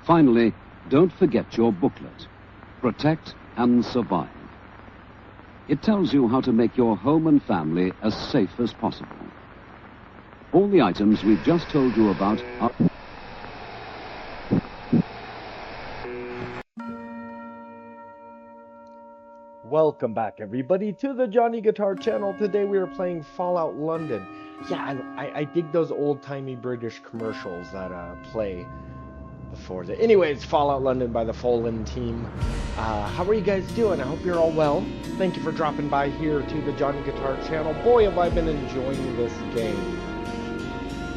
Finally, don't forget your booklet, Protect and Survive. It tells you how to make your home and family as safe as possible. All the items we've just told you about are... Welcome back, everybody, to the Johnny Guitar channel. Today we are playing Fallout London. Yeah, I dig those old-timey British commercials that play before the... Anyways, Fallout London by the FOLON team. How are you guys doing? I hope you're all well. Thank you for dropping by here to the Johnny Guitar channel. Boy, have I been enjoying this game.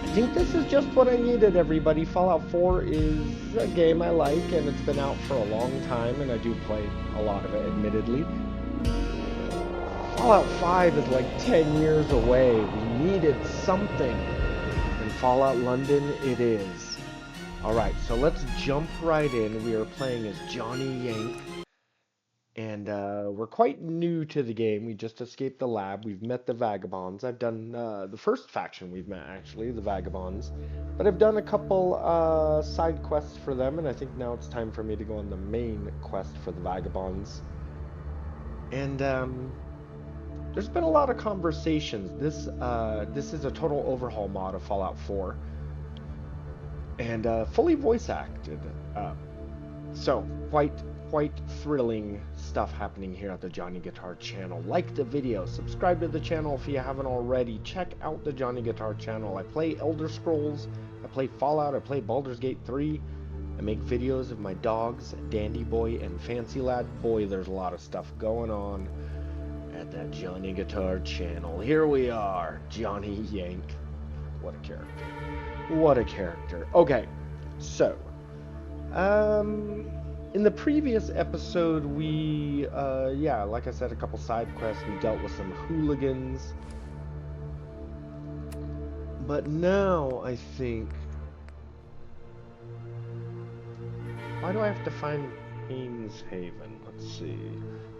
I think this is just what I needed, everybody. Fallout 4 is a game I like, and it's been out for a long time, and I do play a lot of it, admittedly. Fallout 5 is like 10 years away. We needed something, and Fallout London it is. Alright, so let's jump right in. We are playing as Johnny Yank, and we're quite new to the game. We just escaped the lab. We've met the Vagabonds. I've done the first faction we've met, actually, the Vagabonds. But I've done a couple side quests for them, and I think now it's time for me to go on the main quest for the Vagabonds. And there's been a lot of conversations. This is a total overhaul mod of Fallout 4. And fully voice acted. So, quite thrilling stuff happening here at the Johnny Guitar channel. Like the video, subscribe to the channel if you haven't already. Check out the Johnny Guitar channel. I play Elder Scrolls, I play Fallout, I play Baldur's Gate 3. I make videos of my dogs, Dandy Boy and Fancy Lad. Boy, there's a lot of stuff going on at that Johnny Guitar channel. Here we are, Johnny Yank. What a character. What a character. Okay, so, in the previous episode, we, yeah, like I said, a couple side quests. We dealt with some hooligans. But now, I think... Why do I have to find Thames Haven? Let's see.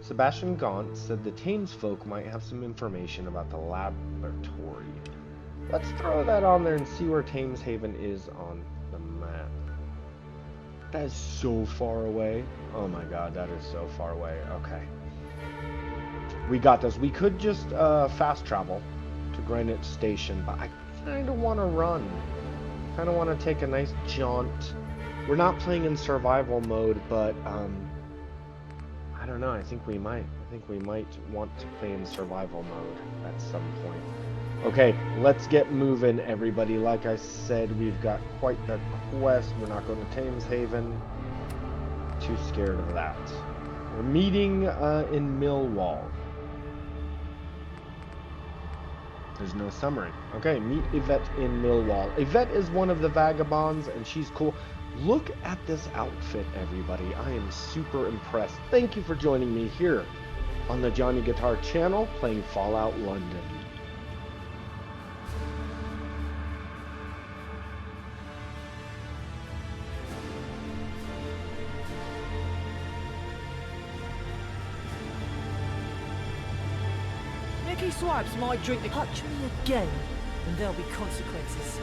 Sebastian Gaunt said the Thames folk might have some information about the laboratory. Let's throw that on there and see where Thames Haven is on the map. That is so far away. Oh my god, that is so far away. Okay. We got this. We could just fast travel to Greenwich Station, but I kind of want to run. Kind of want to take a nice jaunt. We're not playing in survival mode, but I don't know. I think we might. I think we might want to play in survival mode at some point. Okay, let's get moving, everybody. Like I said, we've got quite the quest. We're not going to Thames Haven. Too scared of that. We're meeting in Millwall. There's no summary. Okay, meet Yvette in Millwall. Yvette is one of the Vagabonds, and she's cool. Look at this outfit, everybody. I am super impressed. Thank you for joining me here on the Johnny Guitar channel, playing Fallout London. Nicky Swipes might drink the... Touch me again, and there'll be consequences.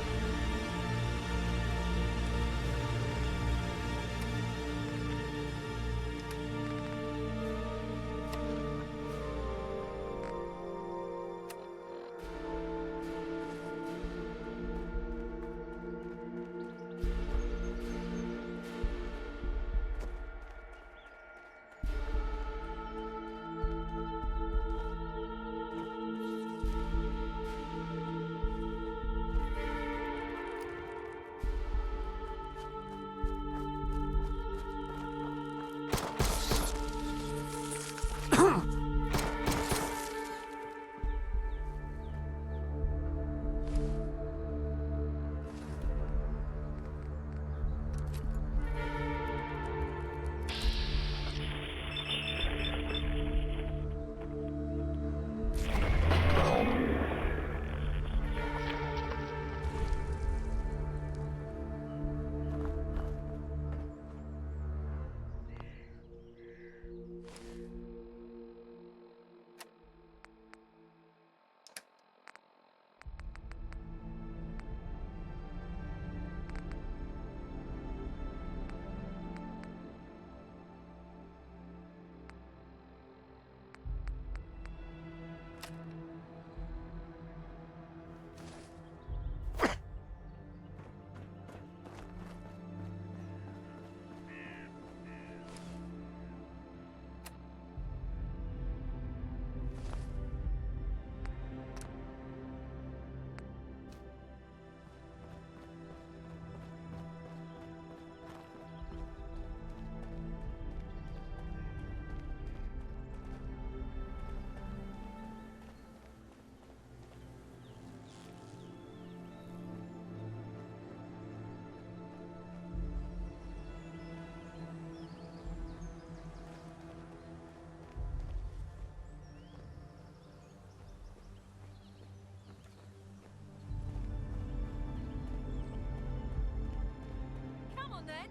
on then.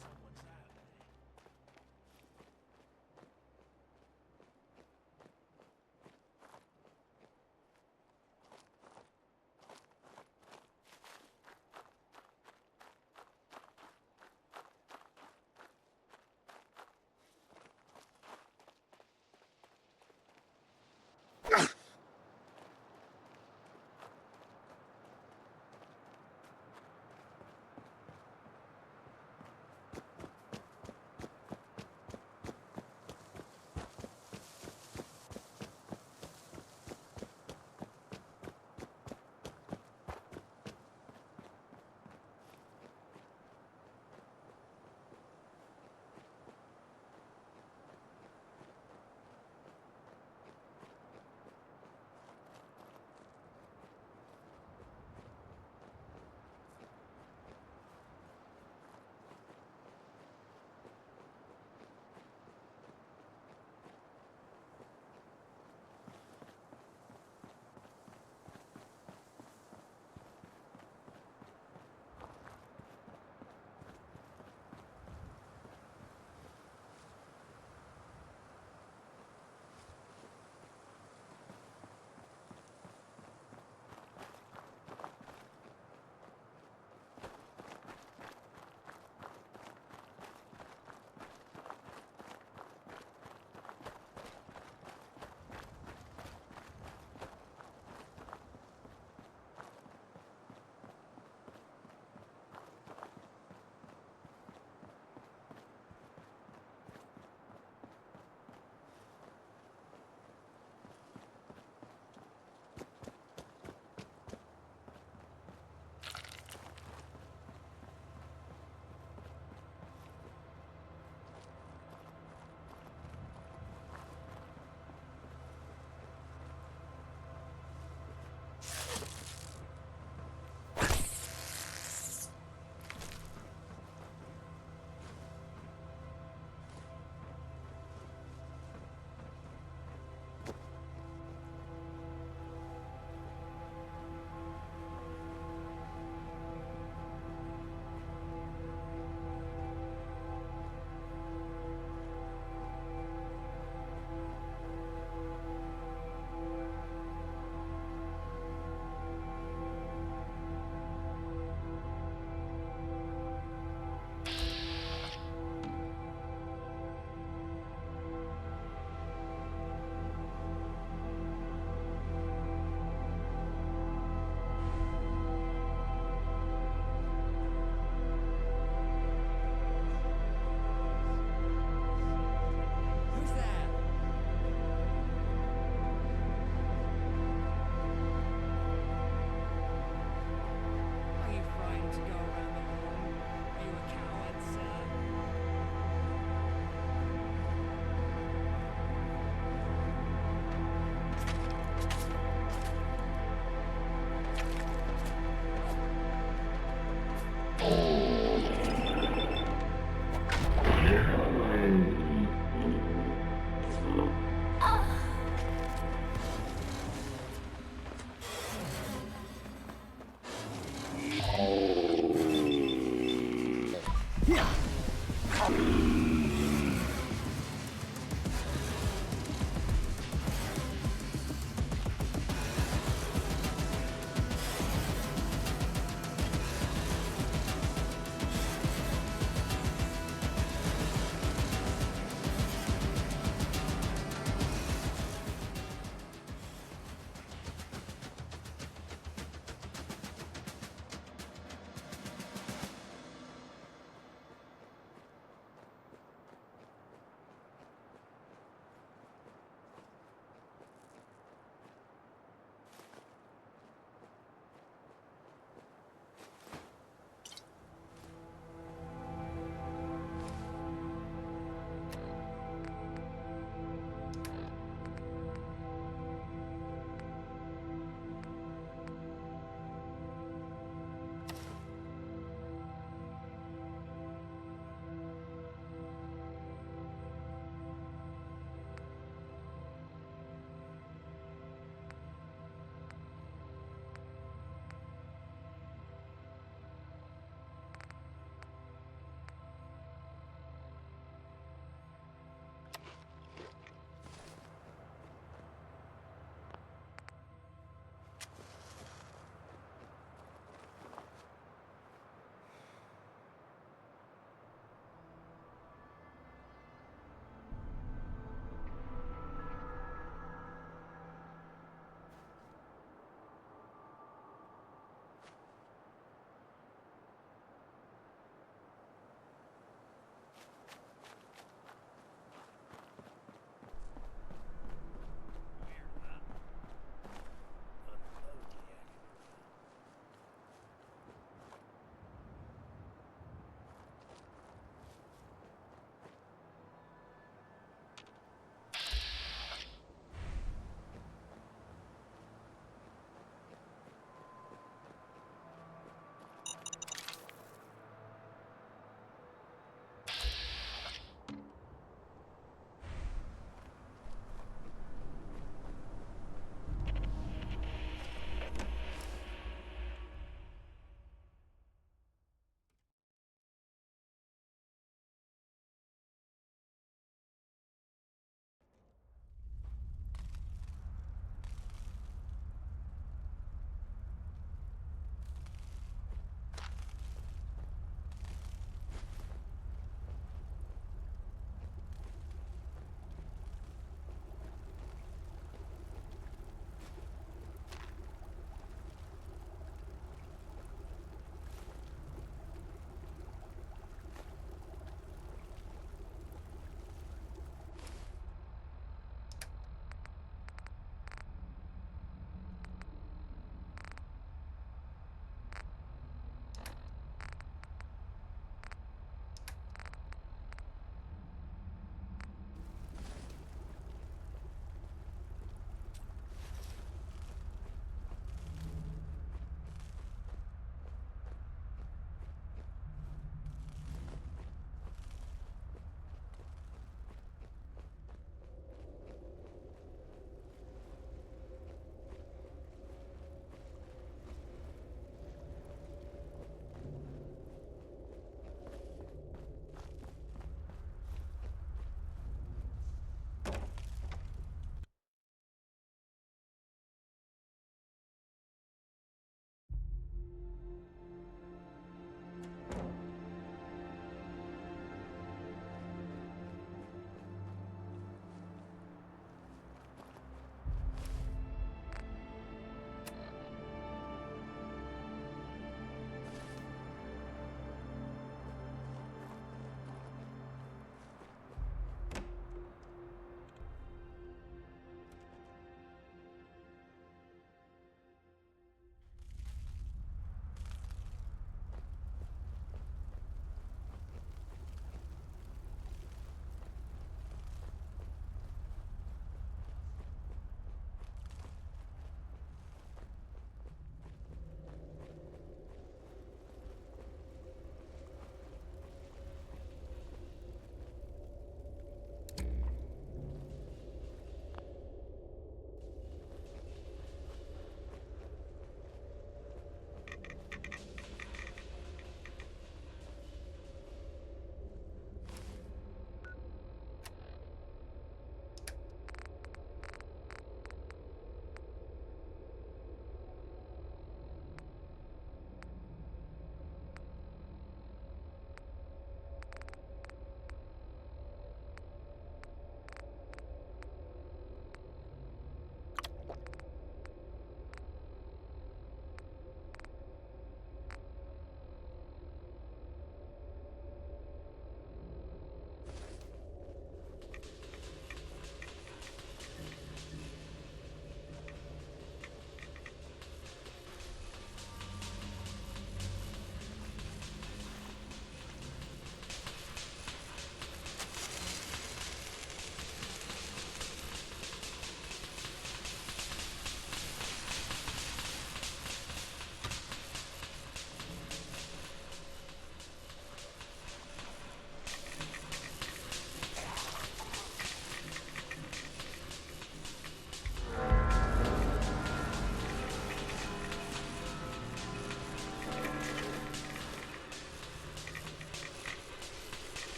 Someone's out there.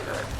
Yeah.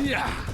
Yeah.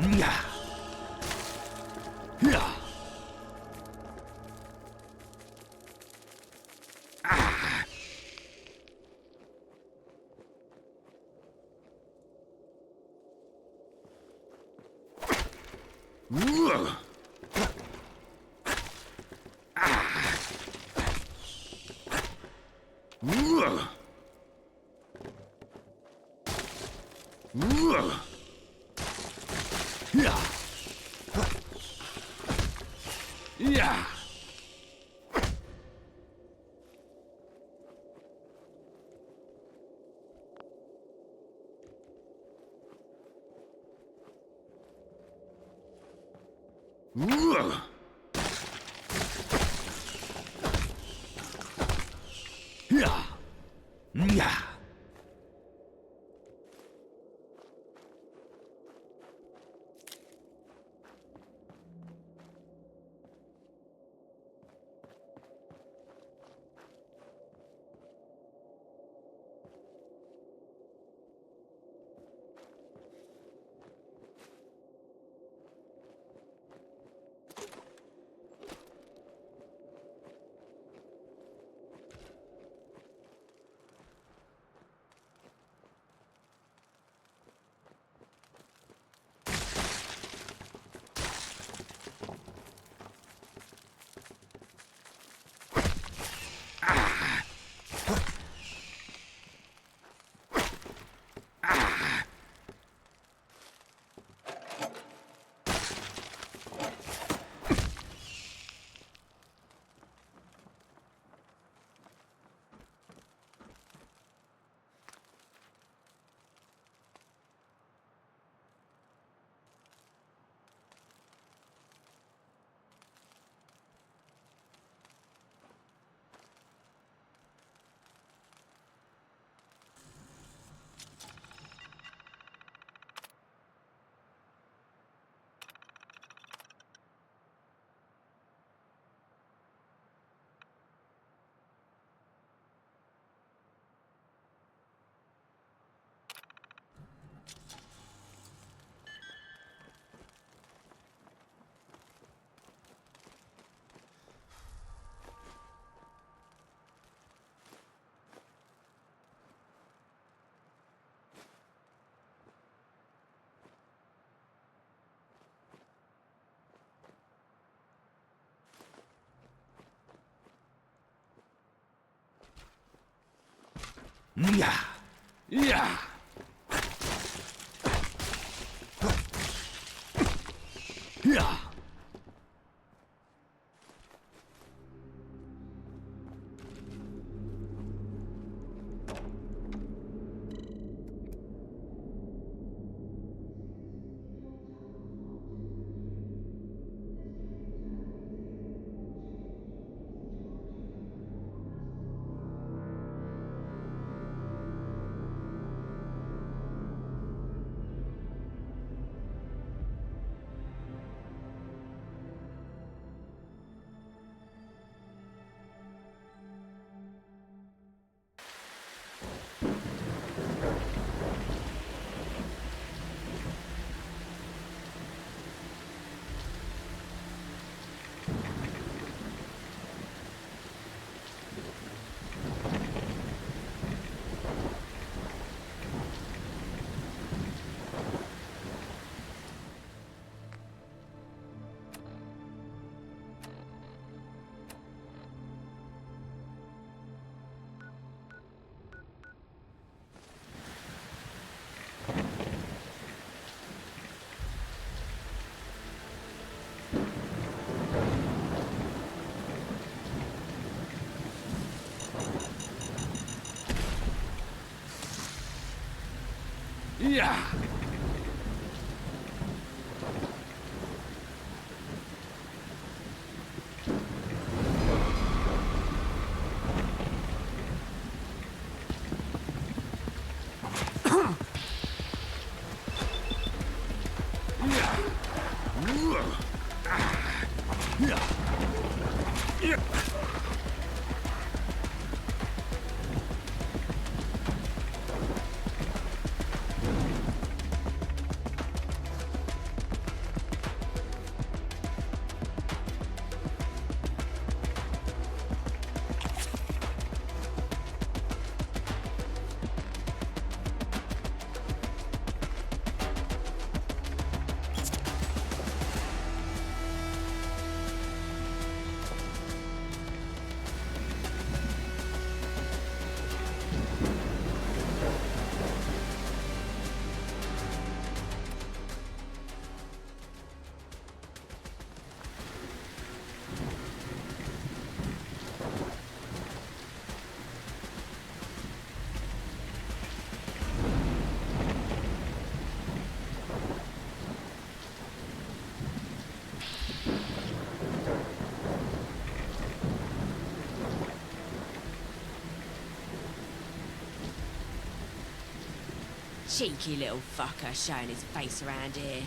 Yeah. Yeah. Yeah. Yeah. Yeah. Yeah. Cheeky little fucker showing his face around here.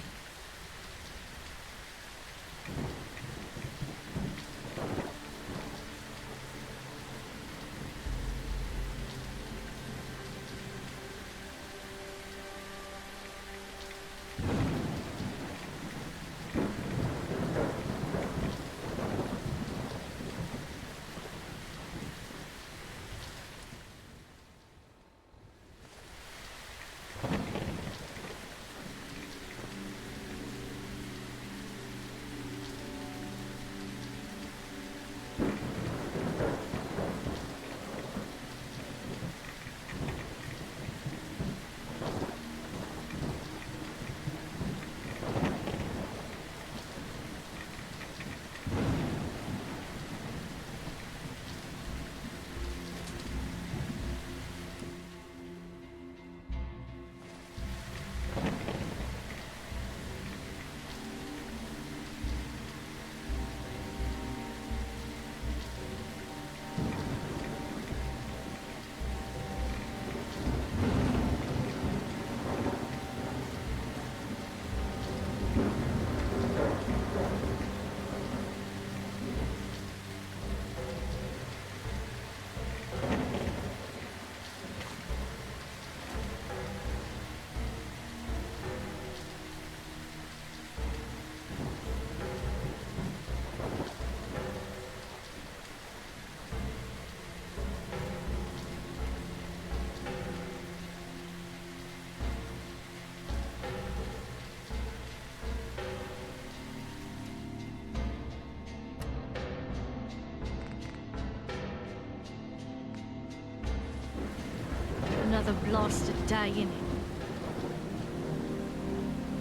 Another blasted day, innit?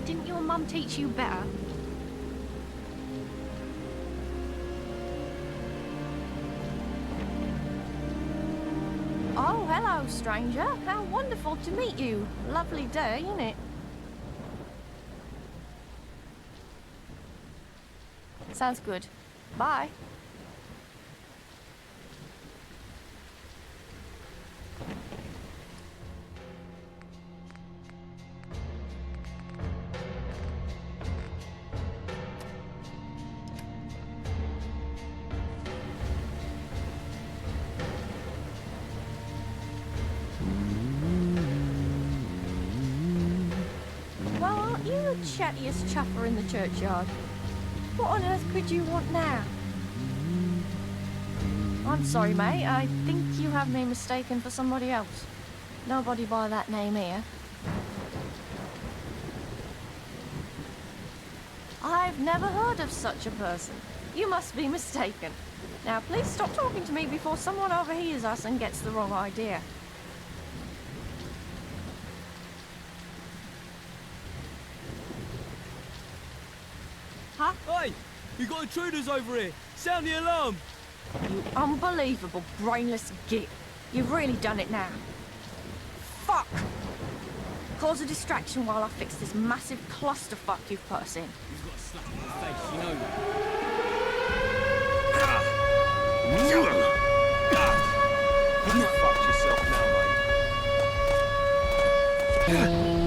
Didn't your mum teach you better? Oh, hello, stranger. How wonderful to meet you. Lovely day, innit? Sounds good. Bye. Well, aren't you the chattiest chuffer in the churchyard? What on earth could you want now? I'm sorry, mate. I think you have me mistaken for somebody else. Nobody by that name here. I've never heard of such a person. You must be mistaken. Now, please stop talking to me before someone overhears us and gets the wrong idea. Huh? Hey! You got intruders over here! Sound the alarm! You unbelievable brainless git. You've really done it now. Fuck! Cause a distraction while I fix this massive clusterfuck you've put us in. You've got a slap in the face, you know that. You fucked yourself now, mate.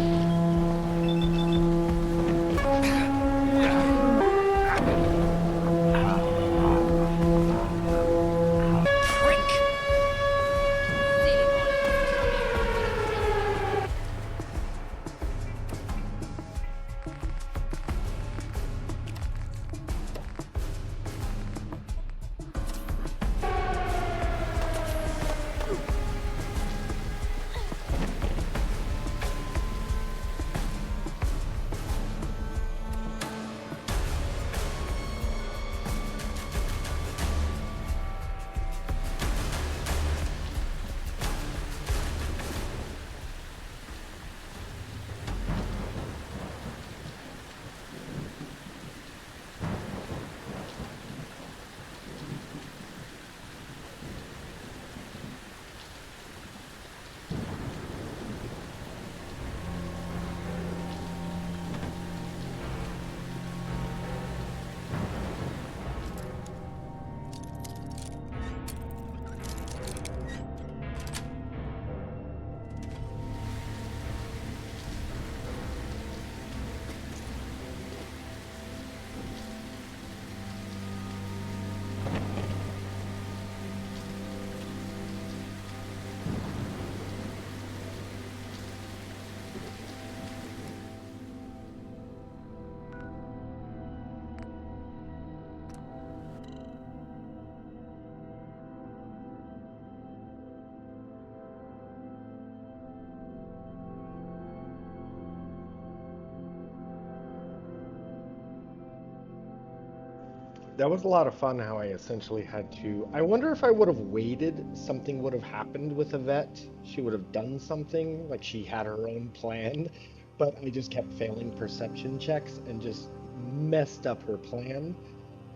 That was a lot of fun how I essentially had to... I wonder if I would have waited, something would have happened with Yvette. She would have done something, like she had her own plan, but I just kept failing perception checks and just messed up her plan.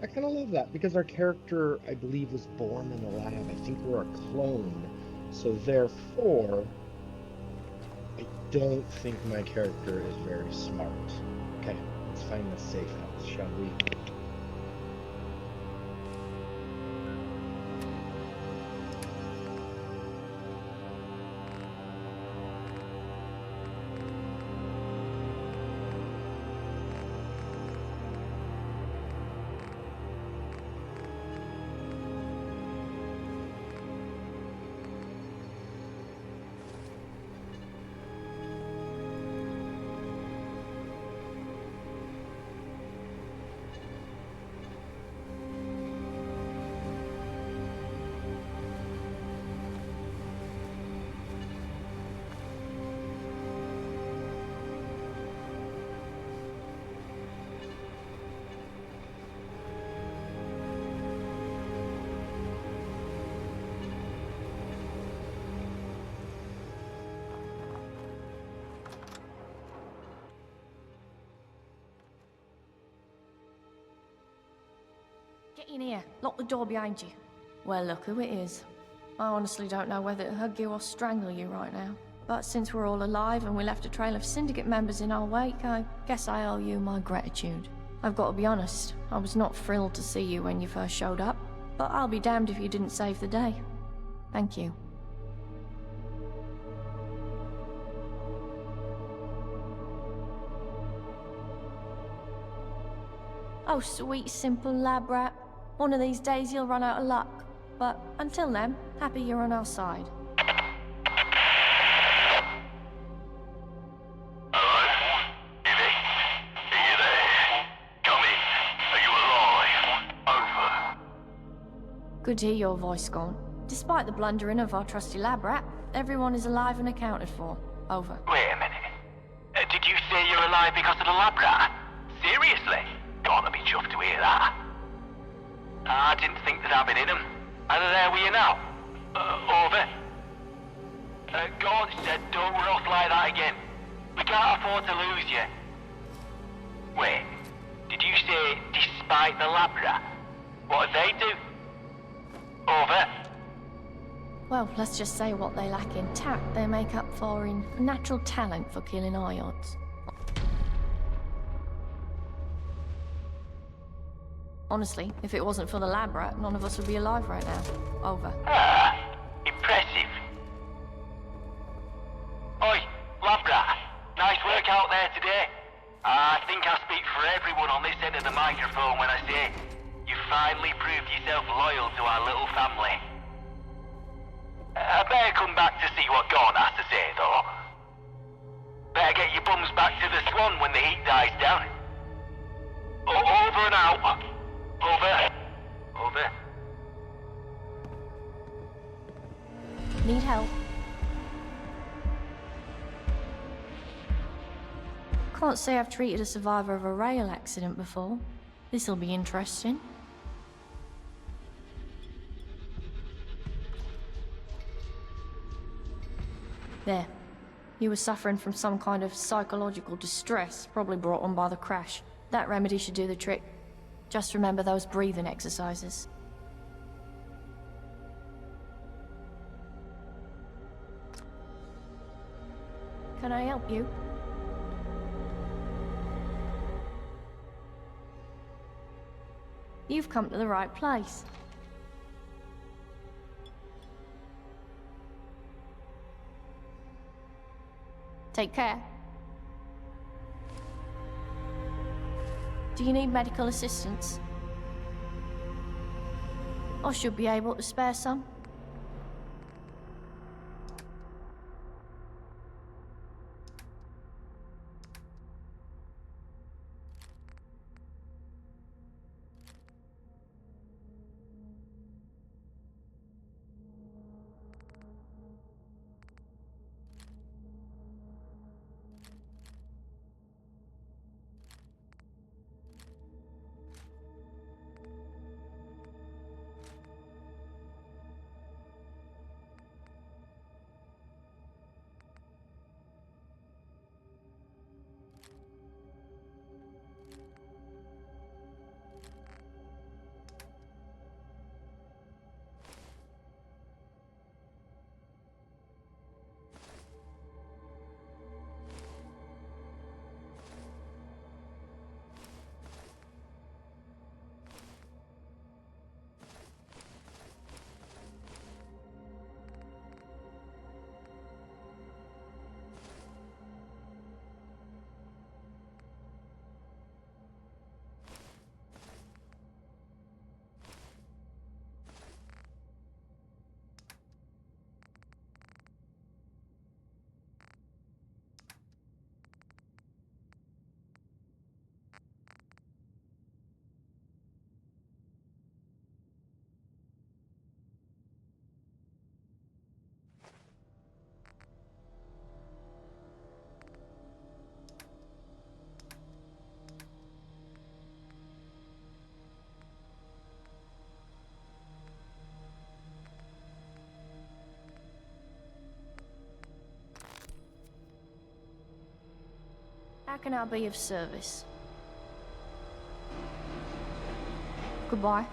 I kind of love that because our character, I believe, was born in a lab. I think we're a clone. So therefore, I don't think my character is very smart. Okay, let's find the safe house, shall we? Get in here. Lock the door behind you. Well, look who it is. I honestly don't know whether to hug you or strangle you right now. But since we're all alive and we left a trail of syndicate members in our wake, I guess I owe you my gratitude. I've got to be honest, I was not thrilled to see you when you first showed up, but I'll be damned if you didn't save the day. Thank you. Oh, sweet, simple lab rat. One of these days you'll run out of luck. But until then, happy you're on our side. Hello? Yvette? Are you there? Come in. Are you alive? Over. Good to hear your voice, Gaunt. Despite the blundering of our trusty lab rat, everyone is alive and accounted for. Over. Wait a minute. Did you say you're alive because of the lab rat? Seriously? Gotta be chuffed to hear that. I didn't think that I'd been in them. Are they there with you now? Over. God said don't run off like that again. We can't afford to lose you. Wait, did you say despite the lab rat? What did they do? Over. Well, let's just say what they lack in tact, they make up for in natural talent for killing odds. Honestly, if it wasn't for the lab rat, none of us would be alive right now. Over. Ah, impressive. Oi, lab rat. Nice work out there today. I think I speak for everyone on this end of the microphone when I say you finally proved yourself loyal to our little family. I better come back to see what Gorn has to say, though. Better get your bums back to the Swan when the heat dies down. Over and out. Over. Over. Need help? Can't say I've treated a survivor of a rail accident before. This'll be interesting. There. You were suffering from some kind of psychological distress, probably brought on by the crash. That remedy should do the trick. Just remember those breathing exercises. Can I help you? You've come to the right place. Take care. Do you need medical assistance? I should be able to spare some. How can I be of service? Goodbye.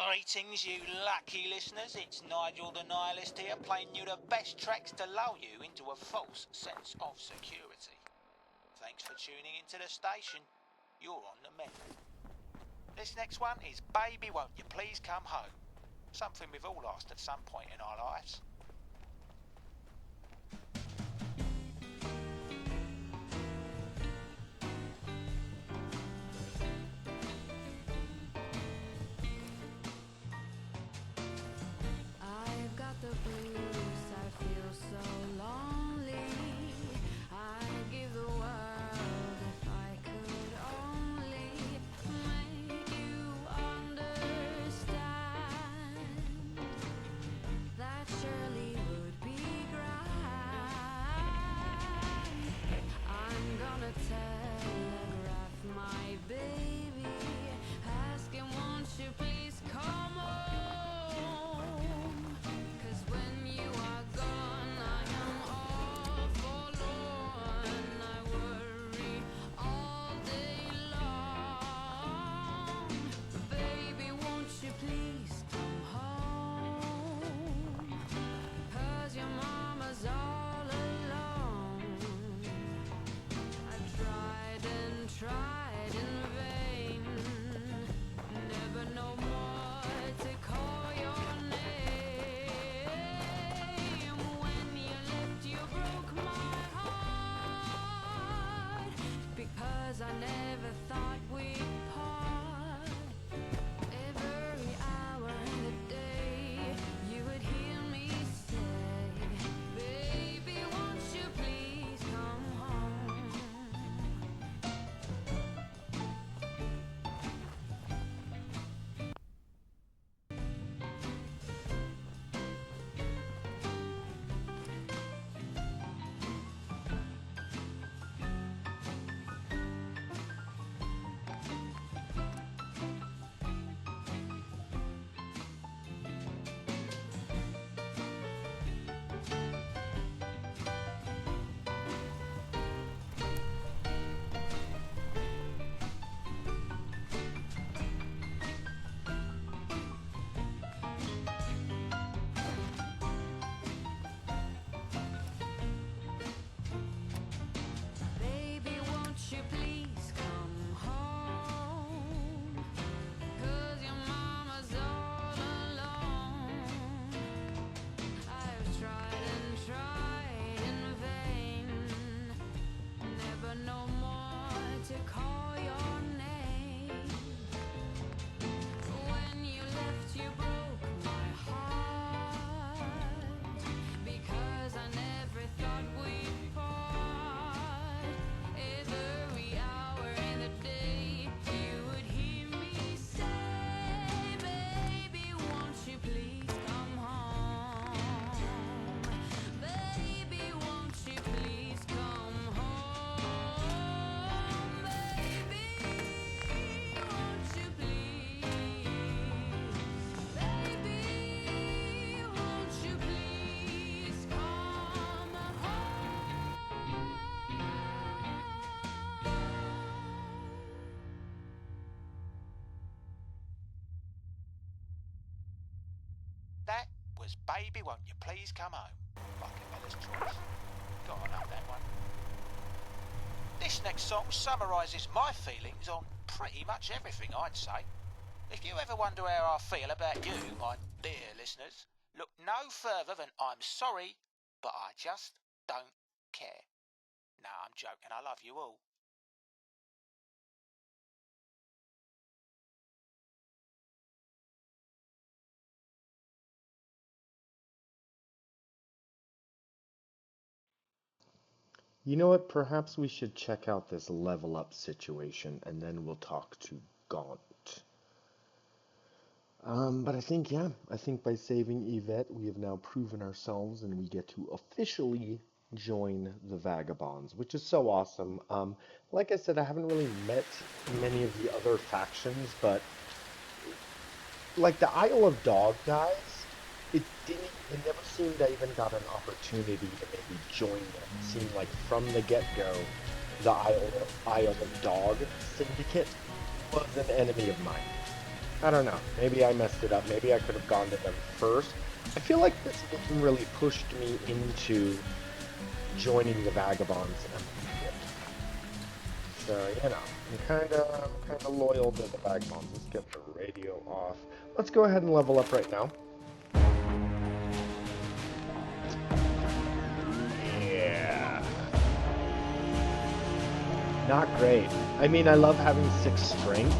Greetings, you lucky listeners. It's Nigel the Nihilist here, playing you the best tracks to lull you into a false sense of security. Thanks for tuning into the station. You're on the menu. This next one is Baby Won't You Please Come Home. Something we've all asked at some point in our lives. I've got the blues, I feel so lonely. I'd give the world if I could only make you understand. That surely would be grand. I'm gonna telegraph my baby, asking won't you please come home. Tried in vain, never no more to call your name. When you left, you broke my heart, because I never thought we'd part. Every hour in the day, you would hear me say, baby, won't you please come home. Baby, won't you please come home? 'Cause your mama's all alone. I've tried and tried in vain, never no more to call your name. When you left, you broke my heart, because I never thought we'd part. Every hour in the day, you would hear me say, baby, won't you please come home? Baby, won't you please come home? Baby, won't you please? Baby, won't you please come home? That was Baby Won't You Please Come Home by Camilla's Choice. Gotta love that one. This next song summarises my feelings on pretty much everything, I'd say. If you ever wonder how I feel about you, my dear listeners, look no further than I'm sorry, but I just don't care. No, I'm joking, I love you all. You know what? Perhaps we should check out this level up situation and then we'll talk to Gaunt. But I think, yeah, I think by saving Yvette, we have now proven ourselves and we get to officially join the Vagabonds, which is so awesome. Like I said, I haven't really met many of the other factions, but like the Isle of Dog guys, it never seemed I even got an opportunity to maybe join them. It seemed like from the get-go, the Isle of Dog Syndicate was an enemy of mine. I don't know. Maybe I messed it up. Maybe I could have gone to them first. I feel like this game really pushed me into joining the Vagabonds immediately. So, you know, I'm kind of loyal to the Vagabonds. Let's get the radio off. Let's go ahead and level up right now. Yeah. Not great. I mean, I love having 6 strength,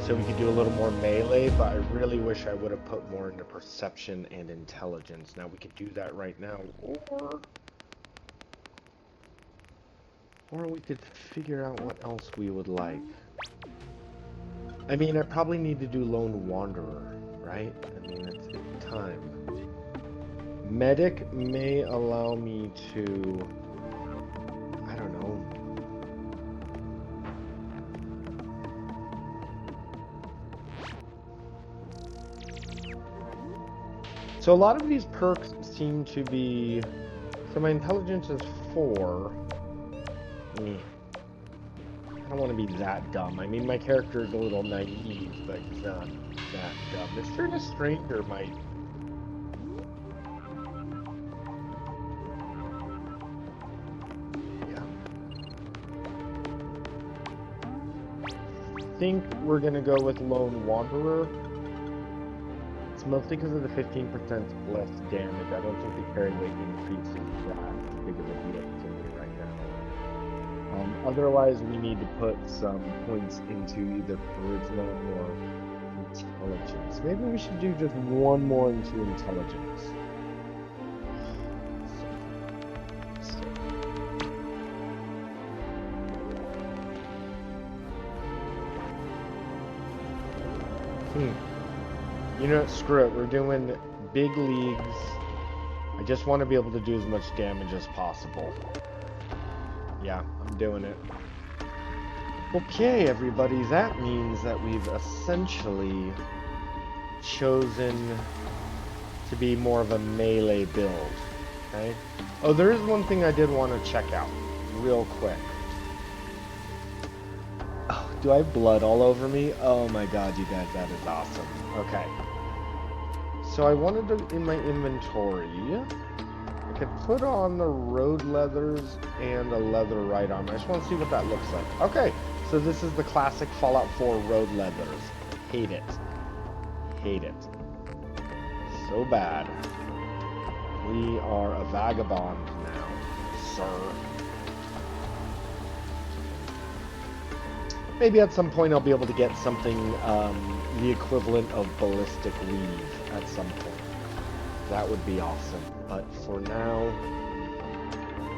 so we could do a little more melee, but I really wish I would have put more into perception and intelligence. Now we could do that right now, or we could figure out what else we would like. I mean, I probably need to do Lone Wanderer, right? I mean, it's time. Medic may allow me to, I don't know. So a lot of these perks seem to be, so my intelligence is 4. I don't want to be that dumb. I mean, my character is a little naive, but he's not that dumb. This sure the stranger might. Yeah. I think we're going to go with Lone Wanderer. It's mostly because of the 15% less damage. I don't think the carry weight increases that big of a deal to me right now. Otherwise, we need to put some points into either charisma or intelligence. Maybe we should do just one more into intelligence. You know what, screw it, we're doing big leagues. I just want to be able to do as much damage as possible. Yeah, I'm doing it. Okay, everybody, that means that we've essentially chosen to be more of a melee build, okay? Oh, there is one thing I did want to check out, real quick. Oh, do I have blood all over me? Oh my god, you guys, that is awesome. Okay. So I wanted to, in my inventory, I could put on the road leathers and a leather right arm. I just want to see what that looks like. Okay, so this is the classic Fallout 4 road leathers. Hate it. Hate it. So bad. We are a vagabond now, sir. Maybe at some point I'll be able to get something, the equivalent of ballistic weave at some point. That would be awesome. But for now,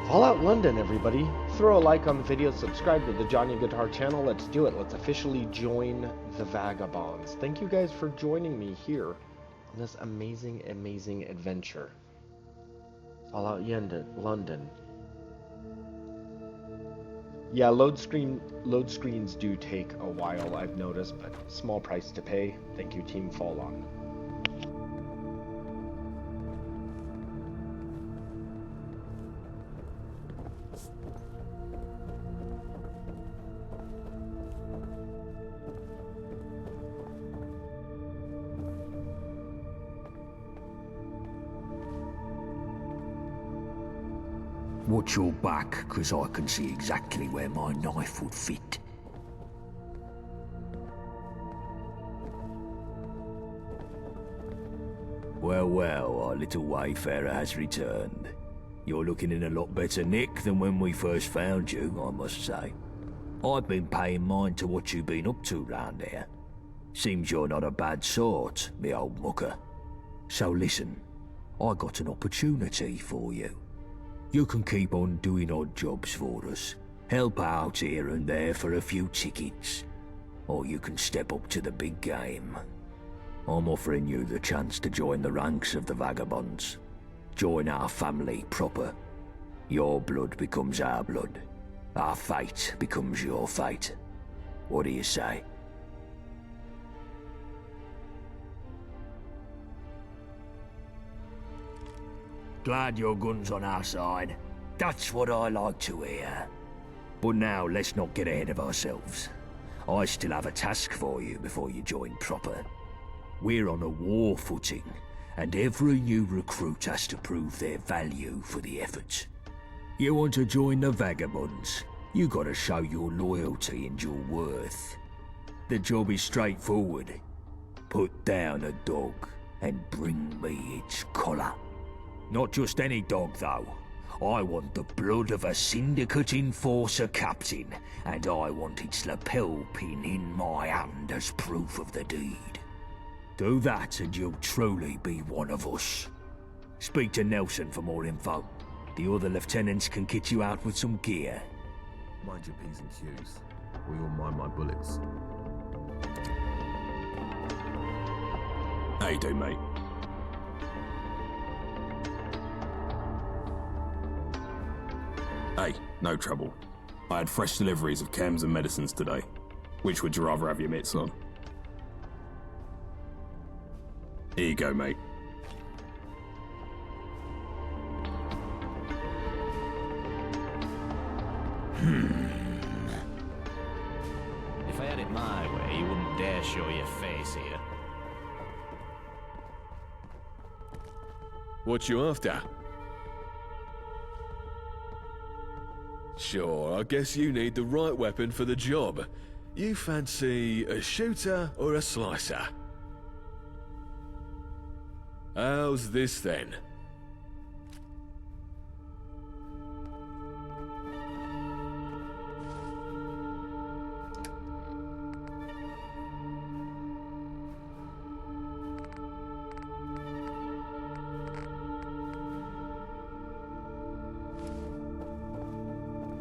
Fallout London, everybody. Throw a like on the video, subscribe to the Johnny Guitar channel. Let's do it. Let's officially join the Vagabonds. Thank you guys for joining me here on this amazing, amazing adventure. Fallout London. Yeah, load screens do take a while, I've noticed, but small price to pay. Thank you, Team FOLON. Watch your back, 'cause I can see exactly where my knife would fit. Well, our little wayfarer has returned. You're looking in a lot better nick than when we first found you, I must say. I've been paying mind to what you've been up to round here. Seems you're not a bad sort, me old mucker. So listen, I got an opportunity for you. You can keep on doing odd jobs for us, help out here and there for a few tickets, or you can step up to the big game. I'm offering you the chance to join the ranks of the vagabonds. Join our family proper. Your blood becomes our blood. Our fate becomes your fate. What do you say? Glad your gun's on our side. That's what I like to hear. But now, let's not get ahead of ourselves. I still have a task for you before you join proper. We're on a war footing, and every new recruit has to prove their value for the effort. You want to join the vagabonds, you gotta show your loyalty and your worth. The job is straightforward. Put down a dog and bring me its collar. Not just any dog, though. I want the blood of a syndicate enforcer captain, and I want its lapel pin in my hand as proof of the deed. Do that and you'll truly be one of us. Speak to Nelson for more info. The other lieutenants can kit you out with some gear. Mind your P's and Q's. We all mind my bullets. How you doing, mate? Hey, no trouble. I had fresh deliveries of chems and medicines today. Which would you rather have your mitts on? Here you go, mate. If I had it my way, you wouldn't dare show your face here. What you after? Sure, I guess you need the right weapon for the job. You fancy a shooter or a slicer? How's this then?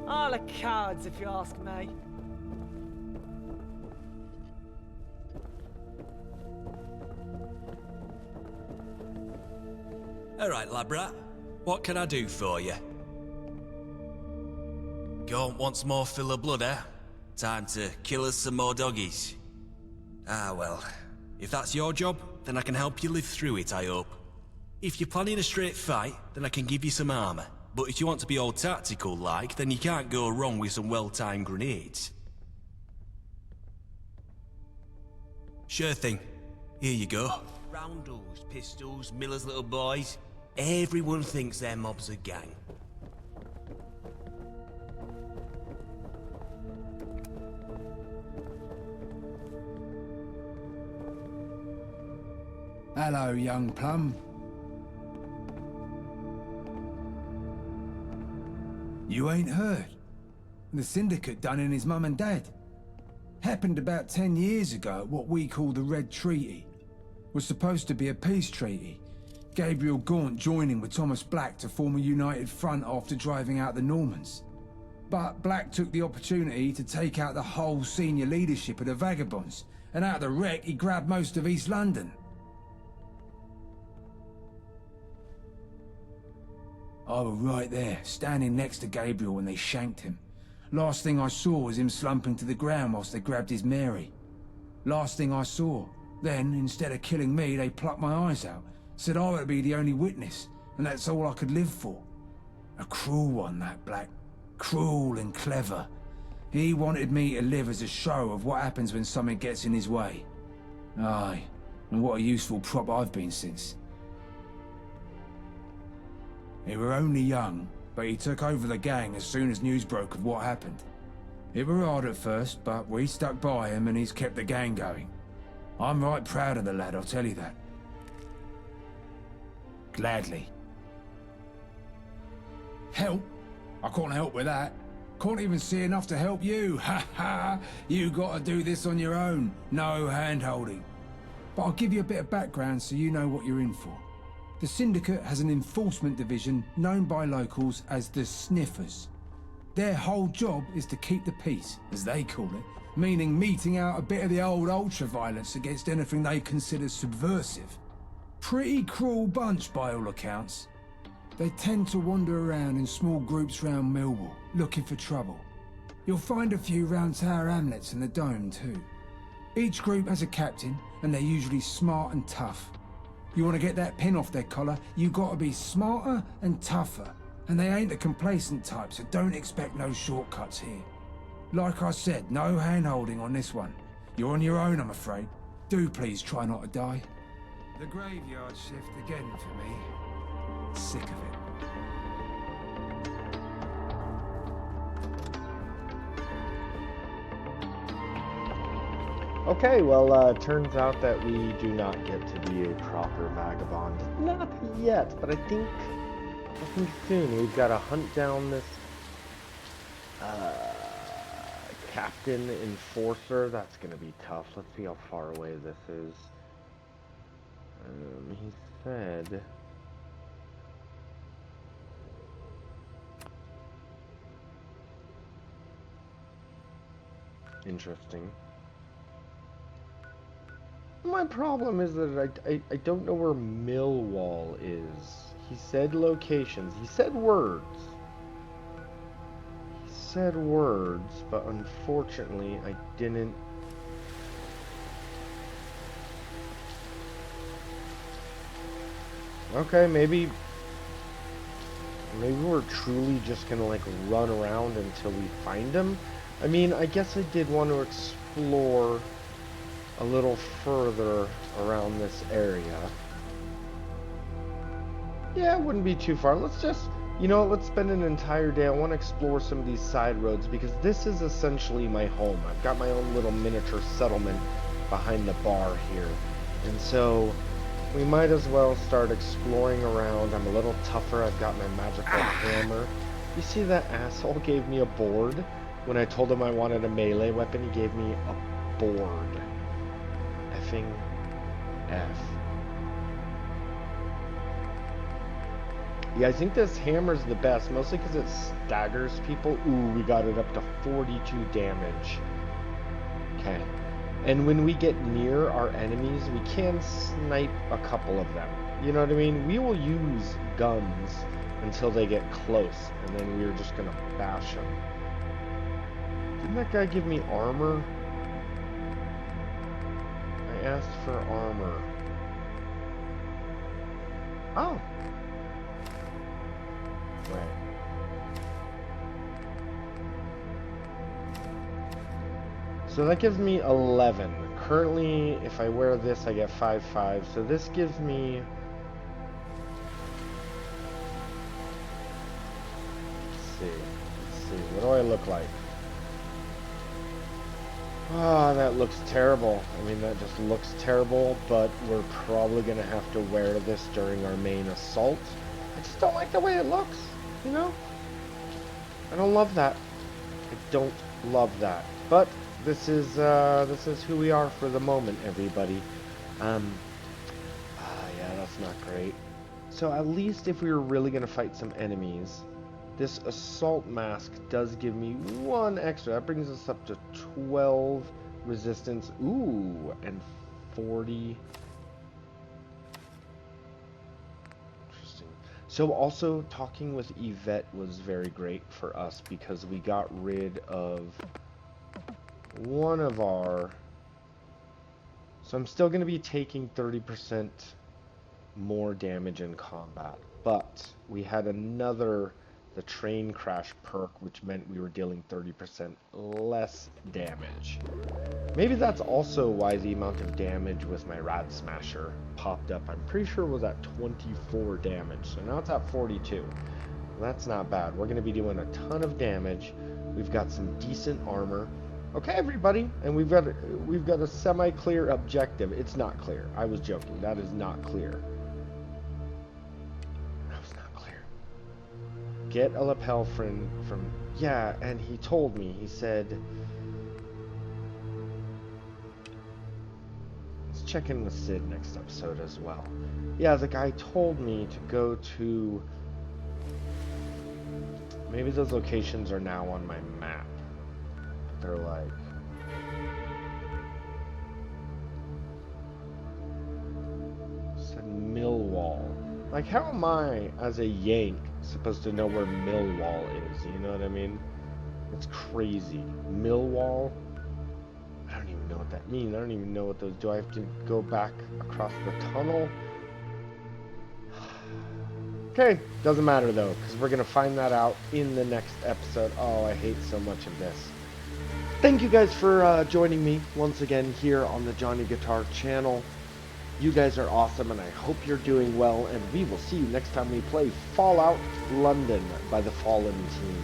All the cards, if you ask me. All right, lab rat. What can I do for you? Go on, once more fill of blood, eh? Time to kill us some more doggies. Ah, well. If that's your job, then I can help you live through it, I hope. If you're planning a straight fight, then I can give you some armor. But if you want to be all tactical-like, then you can't go wrong with some well-timed grenades. Sure thing. Here you go. Roundels, pistols, Miller's little boys. Everyone thinks their mob's a gang. Hello, young plum. You ain't heard? The Syndicate done in his mum and dad. Happened about 10 years ago at what we call the Red Treaty. Was supposed to be a peace treaty. Gabriel Gaunt joining with Thomas Black to form a united front after driving out the Normans. But Black took the opportunity to take out the whole senior leadership of the Vagabonds, and out of the wreck he grabbed most of East London. I was right there, standing next to Gabriel when they shanked him. Last thing I saw was him slumping to the ground whilst they grabbed his Mary. Last thing I saw. Then, instead of killing me, they plucked my eyes out, said I would be the only witness, and that's all I could live for. A cruel one, that Black. Cruel and clever. He wanted me to live as a show of what happens when something gets in his way. Aye, and what a useful prop I've been since. He were only young, but he took over the gang as soon as news broke of what happened. It were hard at first, but we stuck by him and he's kept the gang going. I'm right proud of the lad, I'll tell you that. Gladly. Help? I can't help with that. Can't even see enough to help you. Ha ha! You gotta do this on your own. No hand-holding. But I'll give you a bit of background so you know what you're in for. The Syndicate has an enforcement division known by locals as the Sniffers. Their whole job is to keep the peace, as they call it, meaning meting out a bit of the old ultra-violence against anything they consider subversive. Pretty cruel bunch by all accounts. They tend to wander around in small groups round Millwall, looking for trouble. You'll find a few round Tower Hamlets and the Dome too. Each group has a captain, and they're usually smart and tough. You want to get that pin off their collar, you got to be smarter and tougher. And they ain't the complacent type, so don't expect no shortcuts here. Like I said, no hand-holding on this one. You're on your own, I'm afraid. Do please try not to die. The graveyard shift again for me. Sick of it. Okay, well, turns out that we do not get to be a proper vagabond. Not yet, but I think soon. We've got to hunt down this captain enforcer. That's going to be tough. Let's see how far away this is. He said... Interesting. My problem is that I don't know where Millwall is. He said locations. He said words. He said words, but unfortunately I didn't. Okay, maybe we're truly just gonna like run around until we find him. I mean, I guess I did want to explore a little further around this area. Yeah, it wouldn't be too far. Let's just, you know, let's spend an entire day. I want to explore some of these side roads because this is essentially my home. I've got my own little miniature settlement behind the bar here. And so we might as well start exploring around. I'm a little tougher. I've got my magical hammer. You see that asshole gave me a board? When I told him I wanted a melee weapon, he gave me a board. Effing F. Yeah, I think this hammer's the best, mostly because it staggers people. Ooh, we got it up to 42 damage. Okay. And when we get near our enemies, we can snipe a couple of them. You know what I mean? We will use guns until they get close, and then we're just gonna bash them. Didn't that guy give me armor? I asked for armor. Oh. Right. So that gives me 11. Currently, if I wear this, I get 5/5. So this gives me... Let's see. What do I look like? Ah, that looks terrible. I mean, that just looks terrible, but we're probably going to have to wear this during our main assault. I just don't like the way it looks, you know? I don't love that. I don't love that. But this is who we are for the moment, everybody. Yeah, that's not great. So at least if we were really going to fight some enemies, this assault mask does give me 1 extra. That brings us up to 12 resistance. Ooh, and 40. Interesting. So also talking with Yvette was very great for us because we got rid of one of our... So I'm still going to be taking 30% more damage in combat, but we had another... the train crash perk, which meant we were dealing 30% less damage. Maybe that's also why the amount of damage with my Rat Smasher popped up. I'm pretty sure it was at 24 damage, so now it's at 42. That's not bad. We're going to be doing a ton of damage. We've got some decent armor. Okay, everybody, and we've got a semi-clear objective. It's not clear. I was joking. That is not clear. Get a lapel from... Yeah, and he told me, he said... Let's check in with Sid next episode as well. Yeah, the guy told me to go to... Maybe those locations are now on my map. They're like... Said Millwall. Like, how am I, as a Yank, supposed to know where Millwall is? You know what I mean? It's crazy. Millwall? I don't even know what that means. I don't even know what those... Do I have to go back across the tunnel? Okay, doesn't matter though, because we're going to find that out in the next episode. Oh, I hate so much of this. Thank you guys for joining me once again here on the Johnny Guitar channel. You guys are awesome, and I hope you're doing well, and we will see you next time we play Fallout London by the FOLON team.